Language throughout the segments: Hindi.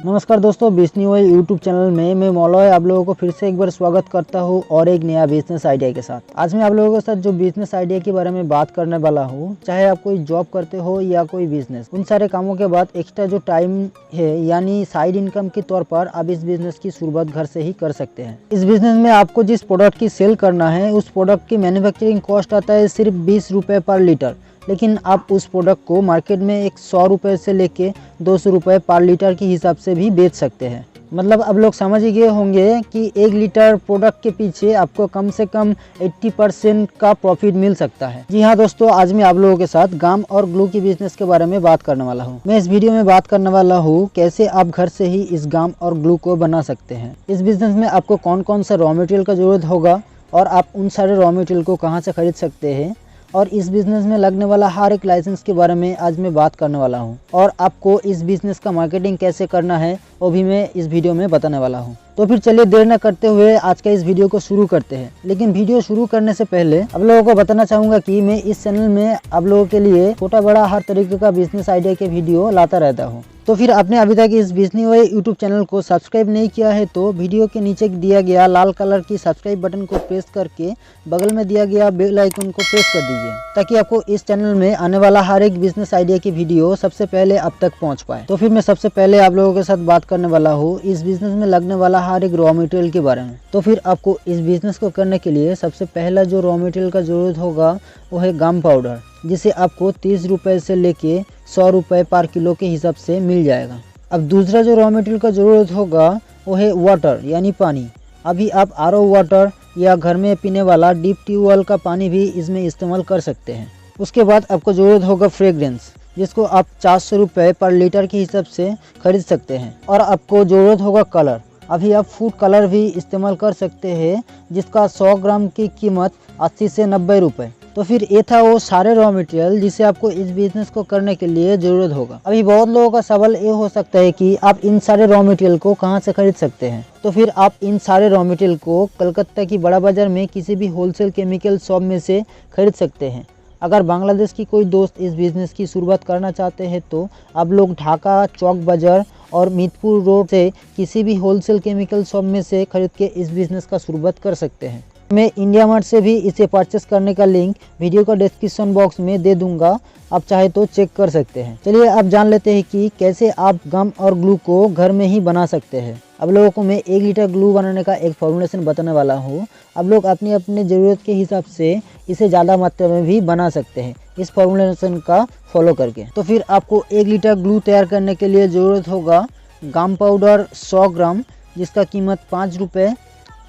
नमस्कार दोस्तों, बिजनी ऑयल यूट्यूब चैनल में मैं मौलवी आप लोगों को फिर से एक बार स्वागत करता हूं और एक नया बिजनेस आइडिया के साथ। आज मैं आप लोगों के साथ जो बिजनेस आइडिया के बारे में बात करने वाला हूं, चाहे आप कोई जॉब करते हो या कोई बिजनेस, उन सारे कामों के बाद एक्स्ट्रा जो टाइम है यानी साइड इनकम के तौर पर आप इस बिजनेस की शुरुआत घर से ही कर सकते हैं। इस बिजनेस में आपको जिस प्रोडक्ट की सेल करना है उस प्रोडक्ट की मैन्युफैक्चरिंग कॉस्ट आता है सिर्फ 20 रुपये पर लीटर, लेकिन आप उस प्रोडक्ट को मार्केट में 100 रुपये से लेके 200 रुपये पर लीटर के हिसाब से भी बेच सकते हैं। मतलब अब लोग समझ ही गए होंगे कि 1 लीटर प्रोडक्ट के पीछे आपको कम से कम 80% का प्रॉफिट मिल सकता है। जी हाँ दोस्तों, आज मैं आप लोगों के साथ गम और ग्लू की बिजनेस के बारे में बात करने वाला हूँ। मैं इस वीडियो में बात करने वाला हूँ कैसे आप घर से ही इस गम और ग्लू को बना सकते हैं। इस बिजनेस में आपको कौन कौन सा रॉ मटेरियल का जरूरत होगा और आप उन सारे रॉ मटेरियल को कहाँ से खरीद सकते हैं, और इस बिज़नेस में लगने वाला हर एक लाइसेंस के बारे में आज मैं बात करने वाला हूं। और आपको इस बिज़नेस का मार्केटिंग कैसे करना है वो भी मैं इस वीडियो में बताने वाला हूं। तो फिर चलिए देर न करते हुए आज का इस वीडियो को शुरू करते हैं। लेकिन वीडियो शुरू करने से पहले आप लोगों को बताना चाहूँगा कि मैं इस चैनल में आप लोगों के लिए छोटा बड़ा हर तरीके का बिजनेस आइडिया के वीडियो लाता रहता हूँ। तो फिर आपने अभी तक इस बिजनी ऑयल यूट्यूब चैनल को सब्सक्राइब नहीं किया है तो वीडियो के नीचे दिया गया लाल कलर की सब्सक्राइब बटन को प्रेस करके बगल में दिया गया बेल आइकन को प्रेस कर दीजिए, ताकि आपको इस चैनल में आने वाला हर एक बिजनेस आइडिया की वीडियो सबसे पहले आप तक पहुंच पाए। तो फिर मैं सबसे पहले आप लोगों के साथ बात करने वाला हूँ इस बिजनेस में लगने वाला हर एक रॉ मटेरियल के बारे में। तो फिर आपको इस बिजनेस को करने के लिए सबसे पहला जो रॉ मटेरियल का जरूरत होगा वो है गम पाउडर, जिसे आपको 30 रुपये से लेके 100 रुपये पर किलो के हिसाब से मिल जाएगा। अब दूसरा जो रॉ मटेरियल का ज़रूरत होगा वो है वाटर यानी पानी। अभी आप आरओ वाटर या घर में पीने वाला डीप ट्यूबवेल का पानी भी इसमें इस्तेमाल कर सकते हैं। उसके बाद आपको ज़रूरत होगा फ्रेग्रेंस, जिसको आप 400 रुपये पर लीटर के हिसाब से खरीद सकते हैं। और आपको ज़रूरत होगा कलर। अभी आप फूड कलर भी इस्तेमाल कर सकते हैं, जिसका 100 ग्राम की कीमत 80 से 90 रुपये। तो फिर ये था वो सारे रॉ मटेरियल जिसे आपको इस बिजनेस को करने के लिए ज़रूरत होगा। अभी बहुत लोगों का सवाल ये हो सकता है कि आप इन सारे रॉ मटेरियल को कहाँ से खरीद सकते हैं। तो फिर आप इन सारे रॉ मटेरियल को कलकत्ता की बड़ा बाजार में किसी भी होलसेल केमिकल शॉप में से खरीद सकते हैं। अगर बांग्लादेश की कोई दोस्त इस बिज़नेस की शुरुआत करना चाहते हैं तो आप लोग ढाका चौक बाज़ार और मीतपुर रोड से किसी भी होलसेल केमिकल शॉप में से खरीद के इस बिज़नेस का शुरुआत कर सकते हैं। मैं इंडिया मार्ट से भी इसे परचेस करने का लिंक वीडियो का डिस्क्रिप्शन बॉक्स में दे दूंगा, आप चाहे तो चेक कर सकते हैं। चलिए अब जान लेते हैं कि कैसे आप गम और ग्लू को घर में ही बना सकते हैं। अब लोगों को मैं 1 लीटर ग्लू बनाने का एक फॉर्मूलेशन बताने वाला हूँ। अब लोग अपनी अपने ज़रूरत के हिसाब से इसे ज़्यादा मात्रा में भी बना सकते हैं इस फॉर्मूलेशन का फॉलो करके। तो फिर आपको 1 लीटर ग्लू तैयार करने के लिए ज़रूरत होगा गम पाउडर 100 ग्राम, जिसका कीमत 5 रुपये,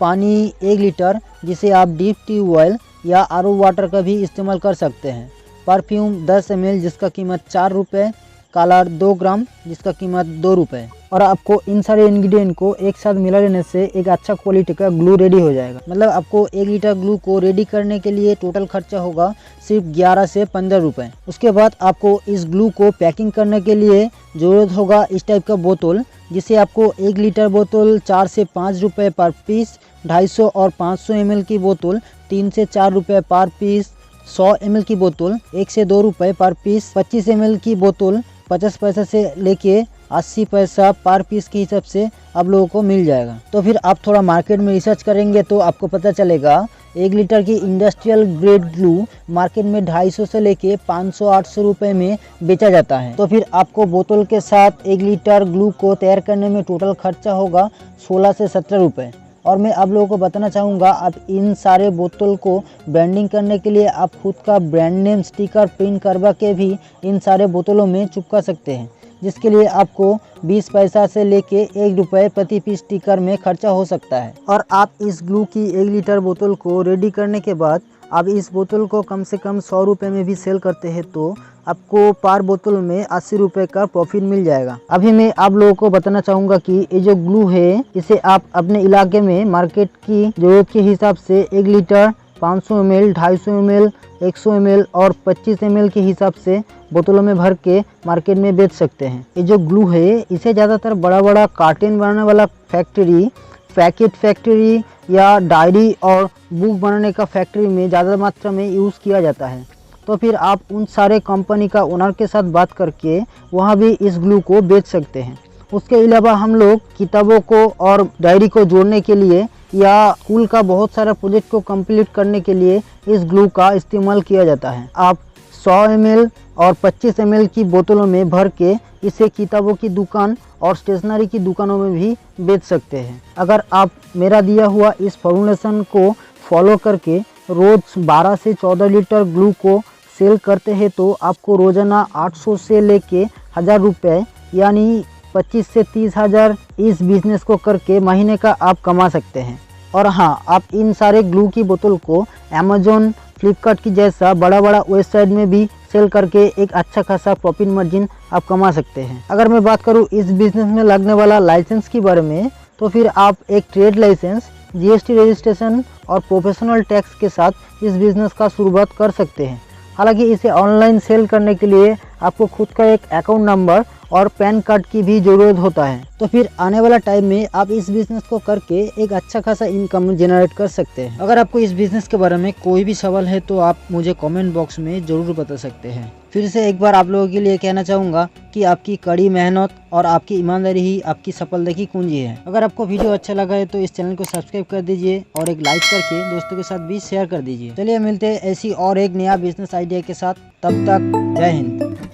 पानी 1 लीटर जिसे आप डीप ट्यूबवेल या आरओ वाटर का भी इस्तेमाल कर सकते हैं, परफ्यूम 10 ml जिसका कीमत 4 रुपये, कलर 2 ग्राम जिसका कीमत 2 रुपये। और आपको इन सारे इंग्रेडिएंट को एक साथ मिला लेने से एक अच्छा क्वालिटी का ग्लू रेडी हो जाएगा। मतलब आपको 1 लीटर ग्लू को रेडी करने के लिए टोटल खर्चा होगा सिर्फ 11 से 15 रुपये। उसके बाद आपको इस ग्लू को पैकिंग करने के लिए ज़रूरत होगा इस टाइप का बोतल, जिसे आपको 1 लीटर बोतल 4 से 5 रुपये पर पीस, 250 और 500 ml की बोतल 3 से 4 रुपये पर पीस, 100 ml की बोतल 1 से 2 रुपये पर पीस, 25 ml की बोतल 50 पैसे से लेके 80 पैसा पर पीस के हिसाब से आप लोगों को मिल जाएगा। तो फिर आप थोड़ा मार्केट में रिसर्च करेंगे तो आपको पता चलेगा 1 लीटर की इंडस्ट्रियल ग्रेड ग्लू मार्केट में 250 से लेके 500-800 रुपये में बेचा जाता है। तो फिर आपको बोतल के साथ 1 लीटर ग्लू को तैयार करने में टोटल खर्चा होगा 16 से 17 रुपये। और मैं आप लोगों को बताना चाहूँगा आप इन सारे बोतल को ब्रांडिंग करने के लिए आप खुद का ब्रांड नेम स्टिकर प्रिंट करवा के भी इन सारे बोतलों में चिपका सकते हैं, जिसके लिए आपको 20 पैसा से लेके 1 रुपये प्रति पीस स्टिकर में खर्चा हो सकता है। और आप इस ग्लू की 1 लीटर बोतल को रेडी करने के बाद आप इस बोतल को कम से कम 100 रुपये में भी सेल करते हैं तो आपको पर बोतल में 80 रुपये का प्रॉफिट मिल जाएगा। अभी मैं आप लोगों को बताना चाहूँगा कि ये जो ग्लू है इसे आप अपने इलाके में मार्केट की ज़रूरत के हिसाब से 1 लीटर 500 ml, 250 ml, 100 ml और 25 ml के हिसाब से बोतलों में भर के मार्केट में बेच सकते हैं। ये जो ग्लू है इसे ज़्यादातर बड़ा बड़ा कार्टन बनाने वाला फैक्ट्री, पैकेट फैक्ट्री या डायरी और बुक बनाने का फैक्ट्री में ज़्यादा मात्रा में यूज़ किया जाता है। तो फिर आप उन सारे कंपनी का ओनर के साथ बात करके वहाँ भी इस ग्लू को बेच सकते हैं। उसके अलावा हम लोग किताबों को और डायरी को जोड़ने के लिए या स्कूल का बहुत सारा प्रोजेक्ट को कंप्लीट करने के लिए इस ग्लू का इस्तेमाल किया जाता है। आप 100 ml और 25 ml की बोतलों में भर के इसे किताबों की दुकान और स्टेशनरी की दुकानों में भी बेच सकते हैं। अगर आप मेरा दिया हुआ इस फॉर्मूलेशन को फॉलो करके रोज़ 12 से 14 लीटर ग्लू को सेल करते हैं तो आपको रोज़ाना 800 से लेके 1000 रुपये यानी 25 से 30 हज़ार इस बिज़नेस को करके महीने का आप कमा सकते हैं। और हाँ, आप इन सारे ग्लू की बोतल को अमेज़न, फ्लिपकार्ट की जैसा बड़ा वेबसाइट में भी सेल करके एक अच्छा खासा प्रॉफिट मार्जिन आप कमा सकते हैं। अगर मैं बात करूँ इस बिज़नेस में लगने वाला लाइसेंस के बारे में, तो फिर आप एक ट्रेड लाइसेंस, जीएसटी रजिस्ट्रेशन और प्रोफेशनल टैक्स के साथ इस बिज़नेस का शुरुआत कर सकते हैं। हालांकि इसे ऑनलाइन सेल करने के लिए आपको खुद का एक अकाउंट नंबर और पैन कार्ड की भी ज़रूरत होता है। तो फिर आने वाला टाइम में आप इस बिज़नेस को करके एक अच्छा खासा इनकम जनरेट कर सकते हैं। अगर आपको इस बिज़नेस के बारे में कोई भी सवाल है तो आप मुझे कमेंट बॉक्स में ज़रूर बता सकते हैं। फिर से एक बार आप लोगों के लिए कहना चाहूँगा कि आपकी कड़ी मेहनत और आपकी ईमानदारी ही आपकी सफलता की कुंजी है। अगर आपको वीडियो अच्छा लगा है तो इस चैनल को सब्सक्राइब कर दीजिए और एक लाइक करके दोस्तों के साथ भी शेयर कर दीजिए। चलिए मिलते हैं ऐसी और एक नया बिजनेस आइडिया के साथ, तब तक जय हिंद।